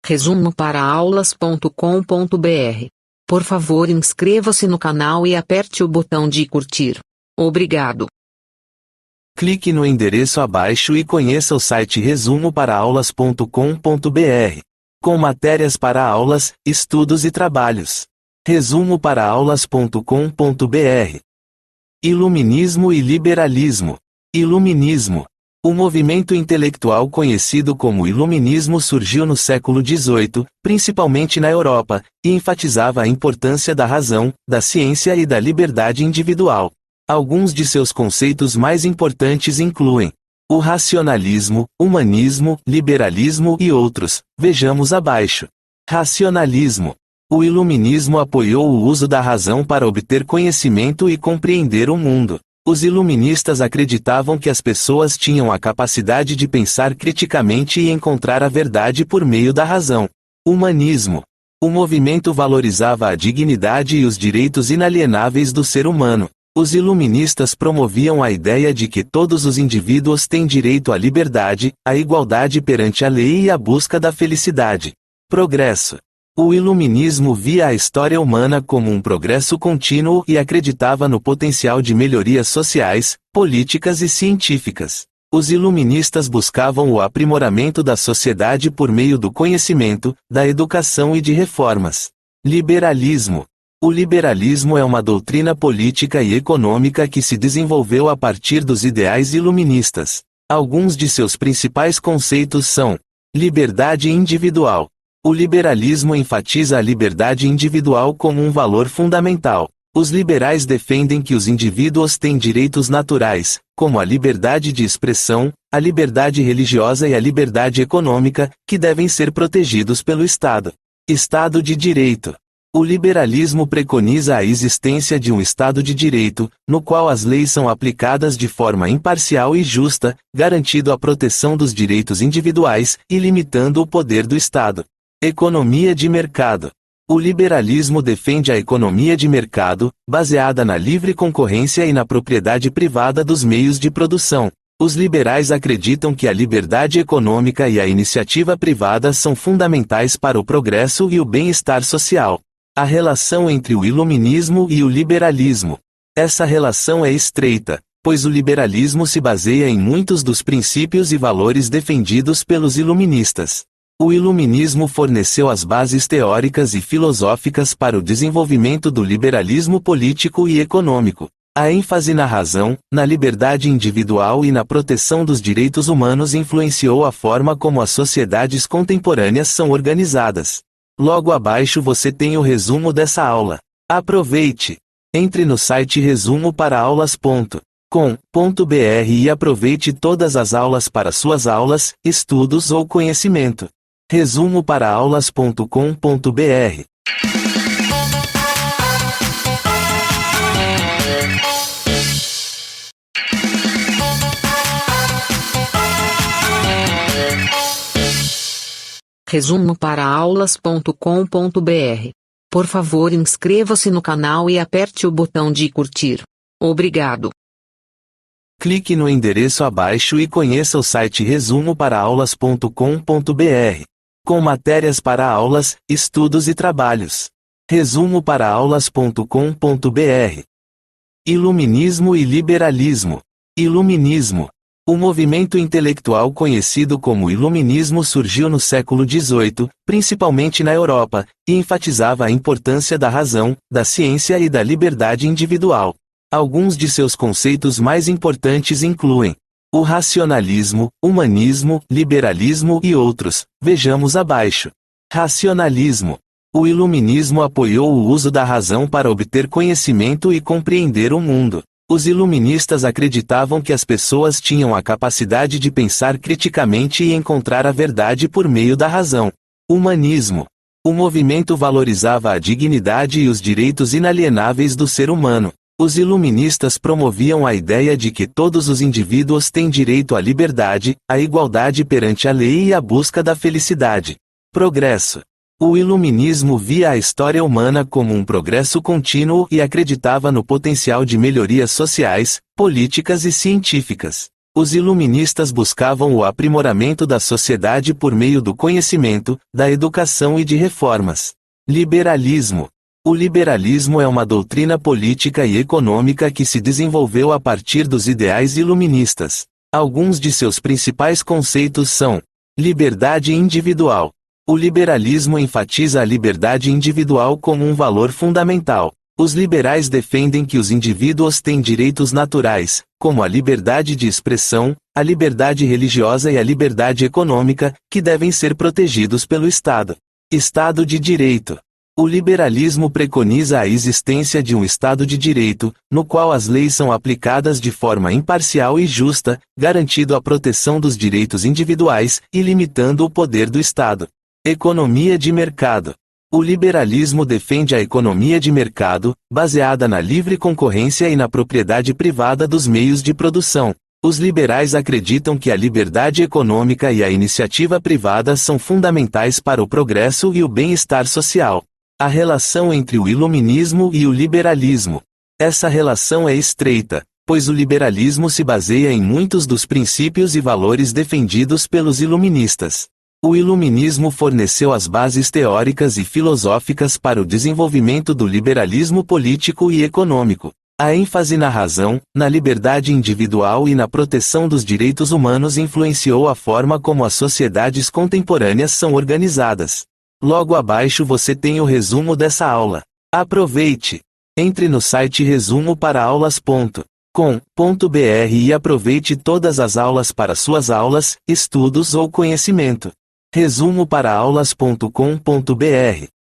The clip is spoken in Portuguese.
Resumo para aulas.com.br. Por favor, inscreva-se no canal e aperte o botão de curtir. Obrigado. Clique no endereço abaixo e conheça o site resumoparaaaulas.com.br, com matérias para aulas, estudos e trabalhos. Resumoparaaaulas.com.br. Iluminismo e liberalismo. Iluminismo. O movimento intelectual conhecido como Iluminismo surgiu no século XVIII, principalmente na Europa, e enfatizava a importância da razão, da ciência e da liberdade individual. Alguns de seus conceitos mais importantes incluem o racionalismo, humanismo, liberalismo e outros. Vejamos abaixo. Racionalismo. O Iluminismo apoiou o uso da razão para obter conhecimento e compreender o mundo. Os iluministas acreditavam que as pessoas tinham a capacidade de pensar criticamente e encontrar a verdade por meio da razão. Humanismo. O movimento valorizava a dignidade e os direitos inalienáveis do ser humano. Os iluministas promoviam a ideia de que todos os indivíduos têm direito à liberdade, à igualdade perante a lei e à busca da felicidade. Progresso. O iluminismo via a história humana como um progresso contínuo e acreditava no potencial de melhorias sociais, políticas e científicas. Os iluministas buscavam o aprimoramento da sociedade por meio do conhecimento, da educação e de reformas. Liberalismo. O liberalismo é uma doutrina política e econômica que se desenvolveu a partir dos ideais iluministas. Alguns de seus principais conceitos são: liberdade individual. O liberalismo enfatiza a liberdade individual como um valor fundamental. Os liberais defendem que os indivíduos têm direitos naturais, como a liberdade de expressão, a liberdade religiosa e a liberdade econômica, que devem ser protegidos pelo Estado. Estado de Direito. O liberalismo preconiza a existência de um Estado de Direito, no qual as leis são aplicadas de forma imparcial e justa, garantindo a proteção dos direitos individuais e limitando o poder do Estado. Economia de mercado. O liberalismo defende a economia de mercado, baseada na livre concorrência e na propriedade privada dos meios de produção. Os liberais acreditam que a liberdade econômica e a iniciativa privada são fundamentais para o progresso e o bem-estar social. A relação entre o iluminismo e o liberalismo. Essa relação é estreita, pois o liberalismo se baseia em muitos dos princípios e valores defendidos pelos iluministas. O iluminismo forneceu as bases teóricas e filosóficas para o desenvolvimento do liberalismo político e econômico. A ênfase na razão, na liberdade individual e na proteção dos direitos humanos influenciou a forma como as sociedades contemporâneas são organizadas. Logo abaixo você tem o resumo dessa aula. Aproveite! Entre no site resumoparaaaulas.com.br e aproveite todas as aulas para suas aulas, estudos ou conhecimento. Resumoparaaaulas.com.br. Resumoparaaaulas.com.br. Por favor, inscreva-se no canal e aperte o botão de curtir. Obrigado. Clique no endereço abaixo e conheça o site resumoparaaaulas.com.br, com matérias para aulas, estudos e trabalhos. Resumoparaaaulas.com.br. Iluminismo e liberalismo. Iluminismo. O movimento intelectual conhecido como Iluminismo surgiu no século XVIII, principalmente na Europa, e enfatizava a importância da razão, da ciência e da liberdade individual. Alguns de seus conceitos mais importantes incluem o racionalismo, humanismo, liberalismo e outros. Vejamos abaixo. Racionalismo. O iluminismo apoiou o uso da razão para obter conhecimento e compreender o mundo. Os iluministas acreditavam que as pessoas tinham a capacidade de pensar criticamente e encontrar a verdade por meio da razão. Humanismo. O movimento valorizava a dignidade e os direitos inalienáveis do ser humano. Os iluministas promoviam a ideia de que todos os indivíduos têm direito à liberdade, à igualdade perante a lei e à busca da felicidade. Progresso. O iluminismo via a história humana como um progresso contínuo e acreditava no potencial de melhorias sociais, políticas e científicas. Os iluministas buscavam o aprimoramento da sociedade por meio do conhecimento, da educação e de reformas. Liberalismo. O liberalismo é uma doutrina política e econômica que se desenvolveu a partir dos ideais iluministas. Alguns de seus principais conceitos são: liberdade individual. O liberalismo enfatiza a liberdade individual como um valor fundamental. Os liberais defendem que os indivíduos têm direitos naturais, como a liberdade de expressão, a liberdade religiosa e a liberdade econômica, que devem ser protegidos pelo Estado. Estado de Direito. O liberalismo preconiza a existência de um Estado de Direito, no qual as leis são aplicadas de forma imparcial e justa, garantindo a proteção dos direitos individuais e limitando o poder do Estado. Economia de mercado. O liberalismo defende a economia de mercado, baseada na livre concorrência e na propriedade privada dos meios de produção. Os liberais acreditam que a liberdade econômica e a iniciativa privada são fundamentais para o progresso e o bem-estar social. A relação entre o iluminismo e o liberalismo. Essa relação é estreita, pois o liberalismo se baseia em muitos dos princípios e valores defendidos pelos iluministas. O iluminismo forneceu as bases teóricas e filosóficas para o desenvolvimento do liberalismo político e econômico. A ênfase na razão, na liberdade individual e na proteção dos direitos humanos influenciou a forma como as sociedades contemporâneas são organizadas. Logo abaixo você tem o resumo dessa aula. Aproveite! Entre no site resumoparaaaulas.com.br e aproveite todas as aulas para suas aulas, estudos ou conhecimento. resumoparaaaulas.com.br